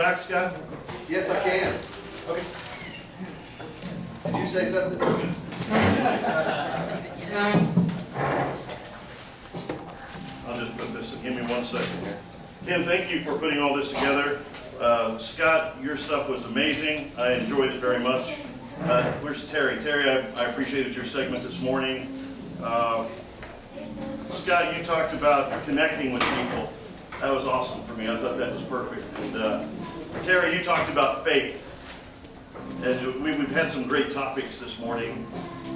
Back, Scott? Yes, I can. Okay. Did you say something? I'll just put this, give me 1 second here. Kim, thank you for putting all this together. Scott, your stuff was amazing. I enjoyed it very much. Where's Terry? Terry, I appreciated your segment this morning. Scott, you talked about connecting with people. That was awesome for me. I thought that was perfect. And Terry, you talked about faith. And we've had some great topics this morning.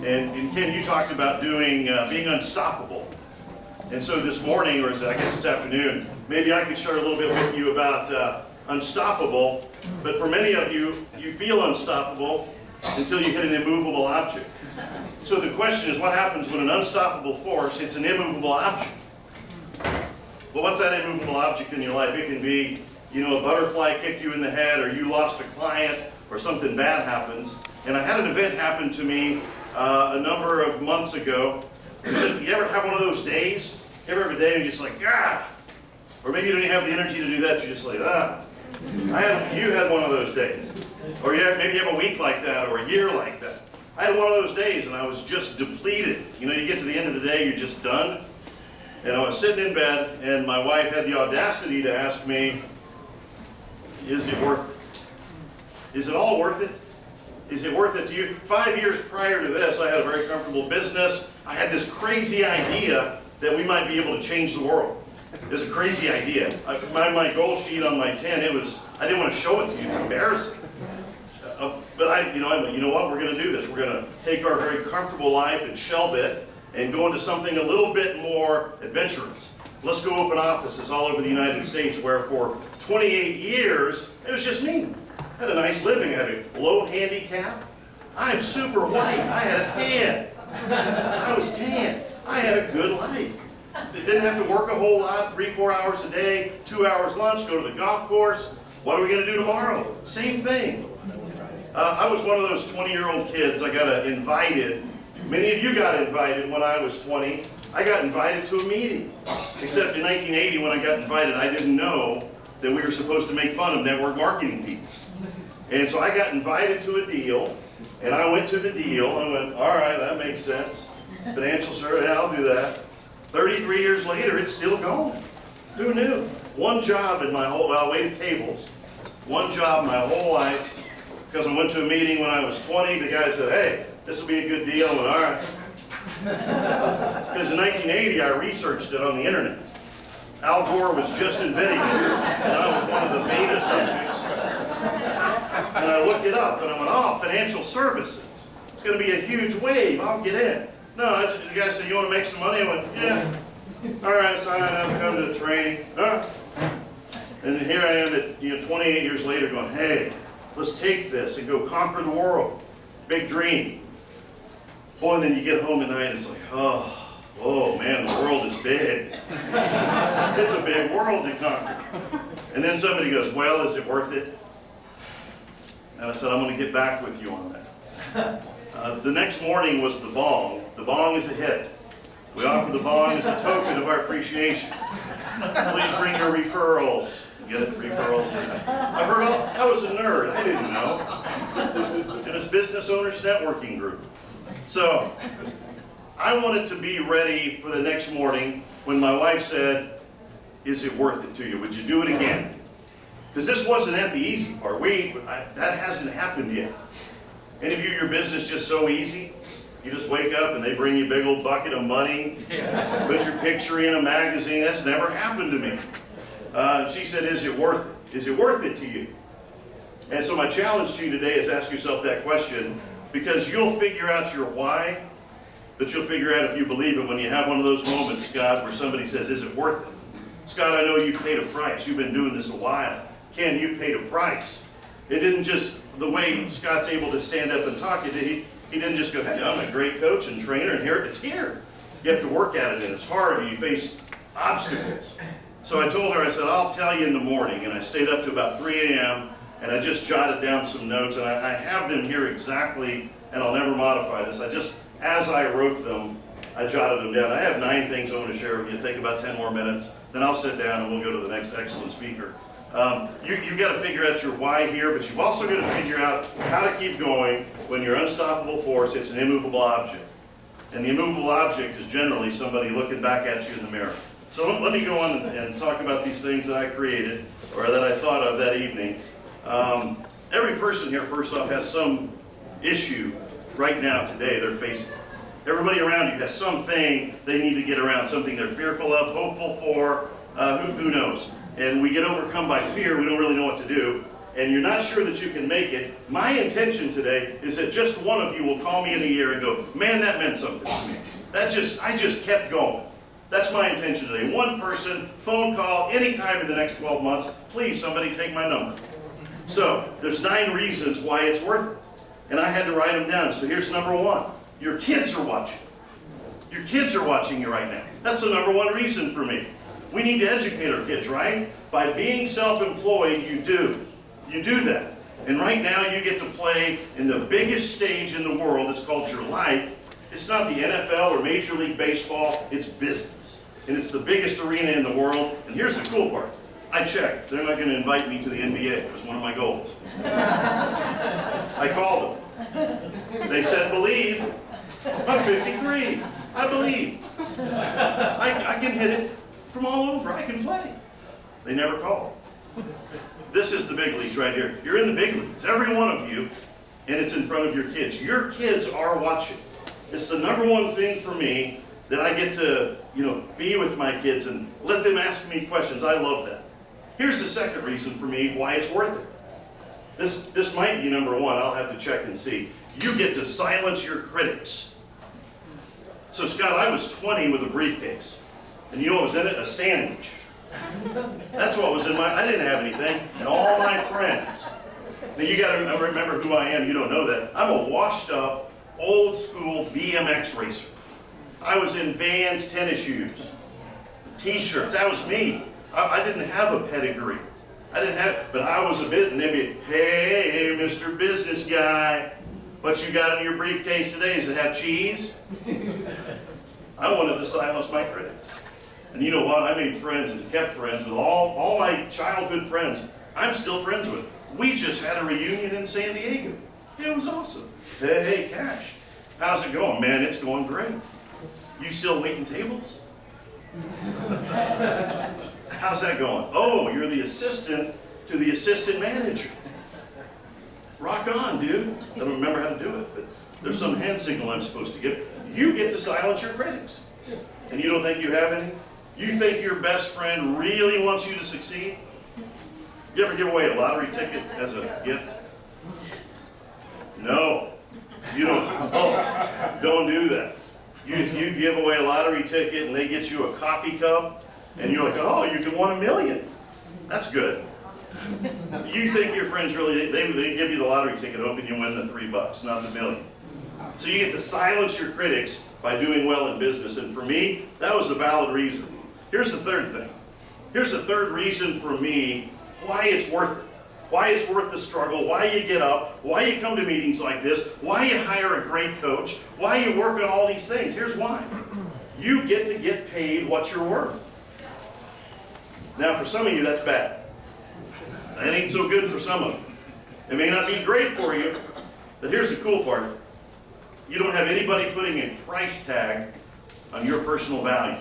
And Ken, you talked about being unstoppable. And so this morning, or I guess this afternoon, maybe I could share a little bit with you about unstoppable. But for many of you, you feel unstoppable until you hit an immovable object. So the question is, what happens when an unstoppable force hits an immovable object? Well, what's that immovable object in your life? It can be, a butterfly kicked you in the head, or you lost a client, or something bad happens. And I had an event happen to me a number of months ago. You ever have one of those days? You ever have a day and you're just like, ah! Or maybe you don't even have the energy to do that, you're just like, ah. You had one of those days. Or maybe you have a week like that, or a year like that. I had one of those days and I was just depleted. You get to the end of the day, you're just done. And I was sitting in bed, and my wife had the audacity to ask me, is it worth it? Is it all worth it? Is it worth it to you? 5 years prior to this, I had a very comfortable business. I had this crazy idea that we might be able to change the world. It was a crazy idea. My goal sheet on my 10, I didn't want to show it to you. It's embarrassing. But I went, you know what? We're going to do this. We're going to take our very comfortable life and shelve it and go into something a little bit more adventurous. Let's go open offices all over the United States, where for 28 years, it was just me. I had a nice living. I had a low handicap. I'm super white. I had a tan. I was tan. I had a good life. Didn't have to work a whole lot, 3-4 hours a day, 2 hours lunch, go to the golf course. What are we going to do tomorrow? Same thing. I was one of those 20-year-old kids. I got invited. Many of you got invited when I was 20. I got invited to a meeting. Except in 1980, when I got invited, I didn't know that we were supposed to make fun of network marketing people. And so I got invited to a deal, and I went to the deal, and went, all right, that makes sense. Financial service, yeah, I'll do that. 33 years later, it's still going. Who knew? One job in my whole, I waited tables. One job my whole life, because I went to a meeting when I was 20. The guy said, hey, this will be a good deal. I went, all right. Because in 1980, I researched it on the internet. Al Gore was just inventing it, and I was one of the beta subjects. And I looked it up, and I went, oh, financial services. It's going to be a huge wave. I'll get in. No, the guy said, you want to make some money? I went, yeah. All right, sign up, come to the training. And here I am at 28 years later going, hey, let's take this and go conquer the world. Big dream. Boy, and then you get home at night and it's like, oh man, the world is big. It's a big world to conquer. And then somebody goes, well, is it worth it? And I said, I'm going to get back with you on that. The next morning was the bong. The bong is a hit. We offer the bong as a token of our appreciation. Please bring your referrals. Get it? Referrals. I've heard I was a nerd. I didn't know. In this business owners networking group. So I wanted to be ready for the next morning when my wife said, is it worth it to you? Would you do it again? Because this wasn't at the easy part. That hasn't happened yet. Any of you, your business just so easy? You just wake up and they bring you a big old bucket of money, put your picture in a magazine. That's never happened to me. She said, is it worth it? Is it worth it to you? And so my challenge to you today is ask yourself that question, because you'll figure out your why, but you'll figure out if you believe it when you have one of those moments, Scott, where somebody says, is it worth it? Scott, I know you've paid a price. You've been doing this a while. Ken, you've paid a price. It didn't just, the way Scott's able to stand up and talk, he didn't just go, hey, I'm a great coach and trainer, and it's here. You have to work at it, and it's hard, and you face obstacles. So I told her, I said, I'll tell you in the morning. And I stayed up to about 3 a.m., and I just jotted down some notes, and I have them here exactly, and I'll never modify this. As I wrote them, I jotted them down. I have 9 things I want to share with you. It'll take about 10 more minutes. Then I'll sit down, and we'll go to the next excellent speaker. You've got to figure out your why here, but you've also got to figure out how to keep going when your unstoppable force hits an immovable object. And the immovable object is generally somebody looking back at you in the mirror. So let me go on and talk about these things that I created, or that I thought of that evening. Every person here, first off, has some issue right now, today, they're facing. Everybody around you has something they need to get around, something they're fearful of, hopeful for, who knows. And we get overcome by fear, we don't really know what to do, and you're not sure that you can make it. My intention today is that just one of you will call me in a year and go, man, that meant something to me. I just kept going. That's my intention today. One person, phone call, anytime in the next 12 months, please somebody take my number. So, there's 9 reasons why it's worth it. And I had to write them down. So here's number 1. Your kids are watching. Your kids are watching you right now. That's the number 1 reason for me. We need to educate our kids, right? By being self-employed, you do. You do that. And right now you get to play in the biggest stage in the world. It's called your life. It's not the NFL or Major League Baseball. It's business. And it's the biggest arena in the world. And here's the cool part. I checked. They're not going to invite me to the NBA. It was one of my goals. I called them. They said, believe. I'm 53. I believe. I can hit it from all over. I can play. They never called. This is the big leagues right here. You're in the big leagues, every one of you, and it's in front of your kids. Your kids are watching. It's the number 1 thing for me that I get to, be with my kids and let them ask me questions. I love that. Here's the second reason for me why it's worth it. This might be number 1. I'll have to check and see. You get to silence your critics. So Scott, I was 20 with a briefcase. And you know what was in it? A sandwich. That's what was in I didn't have anything. And all my friends. Now you got to remember who I am. You don't know that. I'm a washed up, old school BMX racer. I was in Vans tennis shoes, t-shirts. That was me. I didn't have a pedigree. But I was a bit, and they'd be, hey, Mr. Business Guy, what you got in your briefcase today? Does it have cheese? I wanted to silence my critics. And you know what? I made friends and kept friends with all my childhood friends. I'm still friends with. We just had a reunion in San Diego. It was awesome. Hey, Cash, how's it going? Man, it's going great. You still waiting tables? How's that going? Oh, you're the assistant to the assistant manager. Rock on, dude. I don't remember how to do it, but there's some hand signal I'm supposed to give. You get to silence your critics. And you don't think you have any? You think your best friend really wants you to succeed? You ever give away a lottery ticket as a gift? No. You don't. Oh, don't do that. You give away a lottery ticket and they get you a coffee cup and you're like, oh, you can win $1 million. That's good. You think your friends really, they give you the lottery ticket hoping you win the $3, not the $1 million. So you get to silence your critics by doing well in business. And for me, that was a valid reason. Here's the third thing. Here's the third reason for me why it's worth it. Why it's worth the struggle, why you get up, why you come to meetings like this, why you hire a great coach, why you work on all these things. Here's why. You get to get paid what you're worth. Now for some of you that's bad. That ain't so good for some of you. It may not be great for you, but here's the cool part. You don't have anybody putting a price tag on your personal value.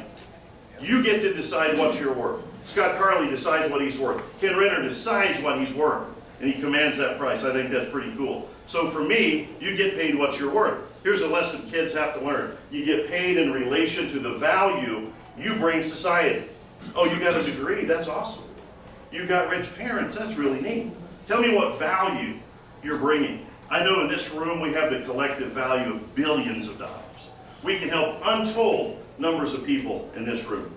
You get to decide what you're worth. Scott Carley decides what he's worth. Ken Renner decides what he's worth, and he commands that price. I think that's pretty cool. So for me, you get paid what you're worth. Here's a lesson kids have to learn. You get paid in relation to the value you bring society. Oh, you got a degree? That's awesome. You got rich parents? That's really neat. Tell me what value you're bringing. I know in this room we have the collective value of billions of dollars. We can help untold numbers of people in this room.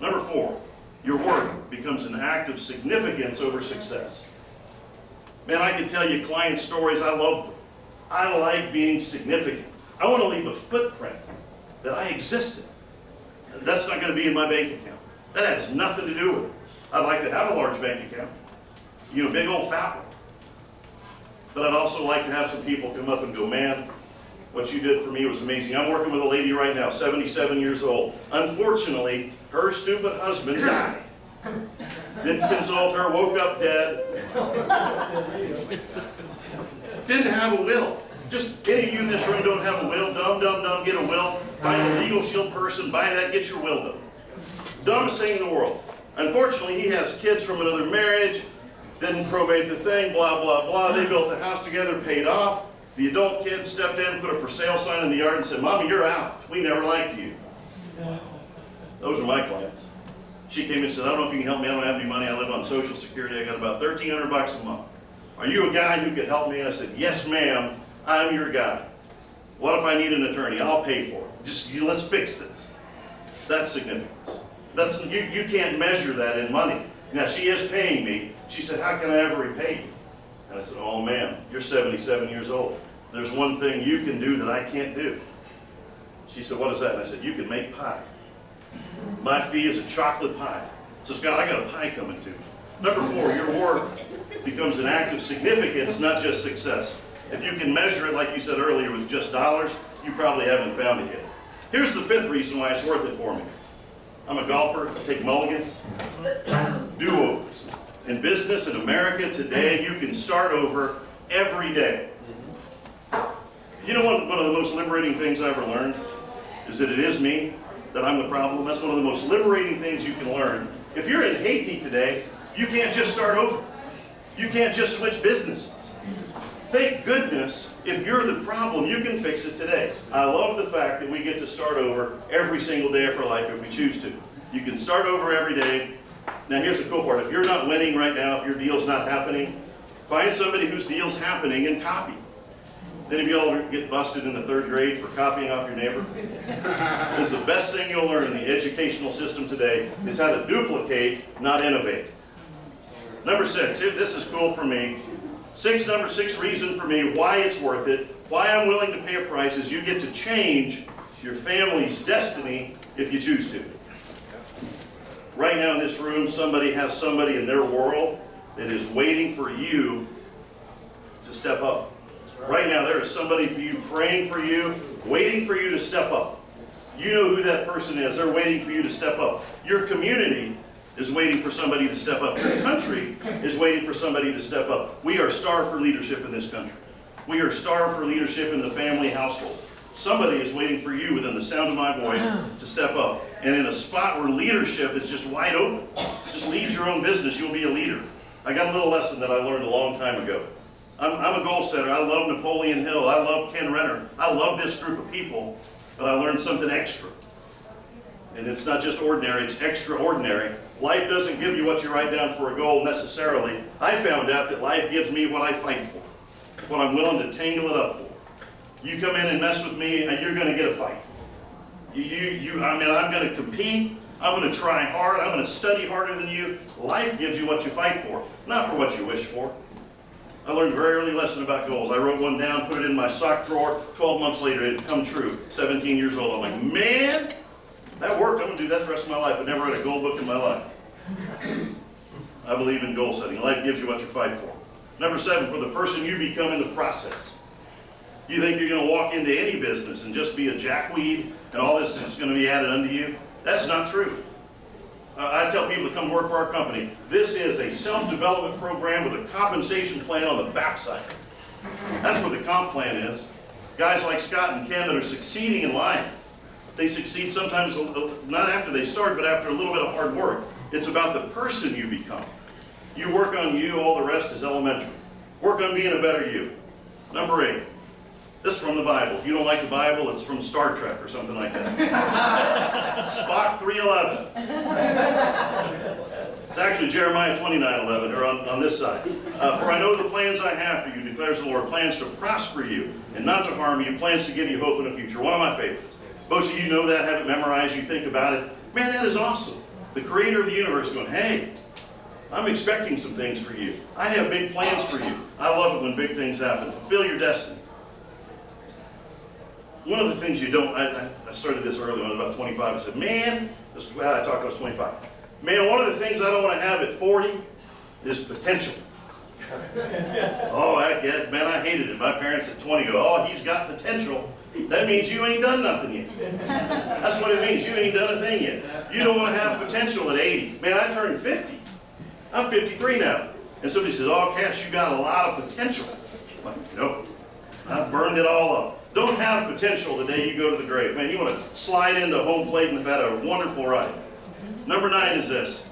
Number 4. Your work becomes an act of significance over success. Man, I can tell you client stories. I love them. I like being significant. I want to leave a footprint that I existed. That's not going to be in my bank account. That has nothing to do with it. I'd like to have a large bank account. Big old fat one. But I'd also like to have some people come up and go, man, what you did for me was amazing. I'm working with a lady right now, 77 years old. Unfortunately, her stupid husband died. Didn't consult her, woke up dead. Didn't have a will. Just any of you in this room don't have a will. Dumb, get a will. Find a legal shield person, buy that, get your will done. Dumbest thing in the world. Unfortunately, he has kids from another marriage, didn't probate the thing, blah, blah, blah. They built the house together, paid off. The adult kid stepped in, put a for sale sign in the yard and said, Mommy, you're out. We never liked you. Those are my clients. She came and said, I don't know if you can help me. I don't have any money. I live on Social Security. I got about $1,300 a month. Are you a guy who could help me? And I said, yes, ma'am. I'm your guy. What if I need an attorney? I'll pay for it. Let's fix this. That's significance. You can't measure that in money. Now, she is paying me. She said, how can I ever repay you? And I said, oh, ma'am, you're 77 years old. There's one thing you can do that I can't do. She said, what is that? And I said, you can make pie. My fee is a chocolate pie. So, Scott, I got a pie coming to you. Number 4, your work becomes an act of significance, not just success. If you can measure it, like you said earlier, with just dollars, you probably haven't found it yet. Here's the 5th reason why it's worth it for me. I'm a golfer, I take mulligans, do-overs. In business in America today, you can start over every day. You know one of the most liberating things I ever learned is that it is me, that I'm the problem. That's one of the most liberating things you can learn. If you're in Haiti today, you can't just start over. You can't just switch businesses. Thank goodness, if you're the problem, you can fix it today. I love the fact that we get to start over every single day of our life if we choose to. You can start over every day. Now here's the cool part. If you're not winning right now, if your deal's not happening, find somebody whose deal's happening and copy. Any of y'all get busted in the 3rd grade for copying off your neighbor? This is the best thing you'll learn in the educational system today is how to duplicate, not innovate. Number 6, this is cool for me. Number 6 reason for me why it's worth it, why I'm willing to pay a price is you get to change your family's destiny if you choose to. Right now in this room, somebody has somebody in their world that is waiting for you to step up. Right now there is somebody for you, praying for you, waiting for you to step up. You know who that person is. They're waiting for you to step up. Your community is waiting for somebody to step up. Your country is waiting for somebody to step up. We are starved for leadership in this country. We are starved for leadership in the family household. Somebody is waiting for you within the sound of my voice to step up. And in a spot where leadership is just wide open, just lead your own business, you'll be a leader. I got a little lesson that I learned a long time ago. I'm a goal setter. I love Napoleon Hill. I love Ken Renner. I love this group of people, but I learned something extra. And it's not just ordinary, it's extraordinary. Life doesn't give you what you write down for a goal necessarily. I found out that life gives me what I fight for, what I'm willing to tangle it up for. You come in and mess with me, and you're going to get a fight. I'm going to compete. I'm going to try hard. I'm going to study harder than you. Life gives you what you fight for, not for what you wish for. I learned a very early lesson about goals. I wrote one down, put it in my sock drawer. 12 months later, it had come true. 17 years old. I'm like, man, that worked. I'm going to do that the rest of my life. I never read a goal book in my life. I believe in goal setting. Life gives you what you fight for. Number 7, for the person you become in the process. You think you're going to walk into any business and just be a jackweed and all this is going to be added unto you? That's not true. I tell people to come work for our company. This is a self-development program with a compensation plan on the backside. That's where the comp plan is. Guys like Scott and Ken that are succeeding in life, they succeed sometimes not after they start, but after a little bit of hard work. It's about the person you become. You work on you, all the rest is elementary. Work on being a better you. Number 8. This is from the Bible. If you don't like the Bible, it's from Star Trek or something like that. Spock 3:11. It's actually Jeremiah 29:11, or on this side. For I know the plans I have for you, declares the Lord, plans to prosper you and not to harm you, plans to give you hope in the future. One of my favorites. Most of you know that, have it memorized, you think about it. Man, that is awesome. The creator of the universe going, hey, I'm expecting some things for you. I have big plans for you. I love it when big things happen. Fulfill your destiny. One of the things you don't, I started this early when I was about 25. I said, man, this is how I talked when I was 25. Man, one of the things I don't want to have at 40 is potential. Oh, man, I hated it. My parents at 20 go, oh, he's got potential. That means you ain't done nothing yet. That's what it means. You ain't done a thing yet. You don't want to have potential at 80. Man, I turned 50. I'm 53 now. And somebody says, oh, Cash, you got a lot of potential. I'm like, no, I've burned it all up. Don't have potential the day you go to the grave. Man, you want to slide into home plate and have had a wonderful ride. Number 9 is this,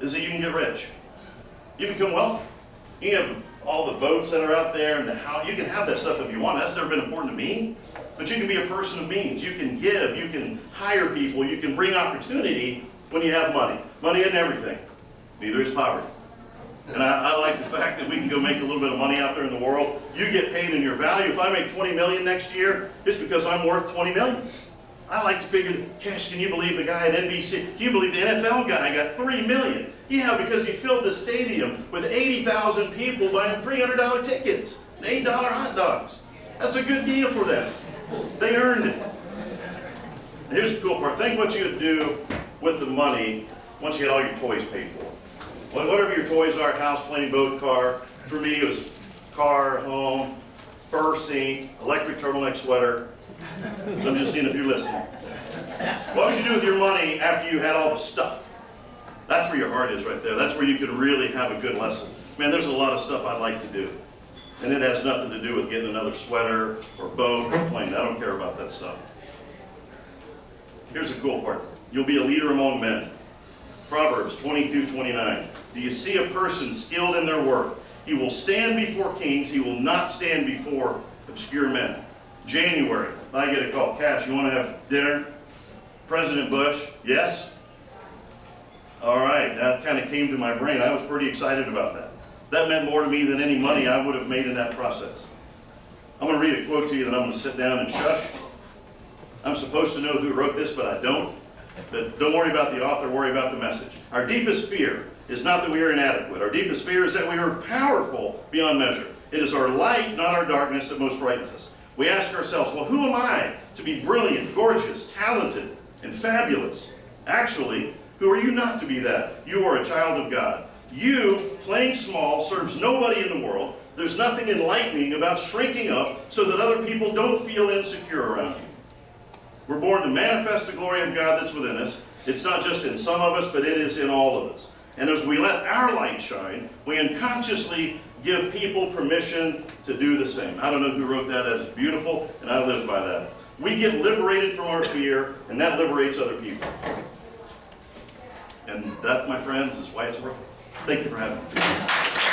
is that you can get rich. You become wealthy. You have all the boats that are out there and the house. You can have that stuff if you want. That's never been important to me. But you can be a person of means. You can give. You can hire people. You can bring opportunity when you have money. Money isn't everything. Neither is poverty. And I like the fact that we can go make a little bit of money out there in the world. You get paid in your value. If I make $20 million next year, it's because I'm worth $20 million. I like to figure, Cash, can you believe the guy at NBC? Can you believe the NFL guy got $3 million? Yeah, because he filled the stadium with 80,000 people buying $300 tickets and $8 hot dogs. That's a good deal for them. They earned it. Here's the cool part. Think what you would do with the money once you had all your toys paid for. Whatever your toys are, house, plane, boat, car. For me, it was car, home, fur seat, electric turtleneck sweater. I'm just seeing if you're listening. What would you do with your money after you had all the stuff? That's where your heart is right there. That's where you can really have a good lesson. Man, there's a lot of stuff I'd like to do. And it has nothing to do with getting another sweater or boat or plane. I don't care about that stuff. Here's the cool part. You'll be a leader among men. Proverbs 22:29. Do you see a person skilled in their work? He will stand before kings. He will not stand before obscure men. January, I get a call. Cash, you want to have dinner? President Bush, yes? All right, that kind of came to my brain. I was pretty excited about that. That meant more to me than any money I would have made in that process. I'm going to read a quote to you, then I'm going to sit down and shush. I'm supposed to know who wrote this, but I don't. But don't worry about the author, worry about the message. Our deepest fear is not that we are inadequate. Our deepest fear is that we are powerful beyond measure. It is our light, not our darkness, that most frightens us. We ask ourselves, well, who am I to be brilliant, gorgeous, talented, and fabulous? Actually, who are you not to be that? You are a child of God. You, playing small, serves nobody in the world. There's nothing enlightening about shrinking up so that other people don't feel insecure around you. We're born to manifest the glory of God that's within us. It's not just in some of us, but it is in all of us. And as we let our light shine, we unconsciously give people permission to do the same. I don't know who wrote that. That's beautiful, and I live by that. We get liberated from our fear, and that liberates other people. And that, my friends, is why it's working. Thank you for having me.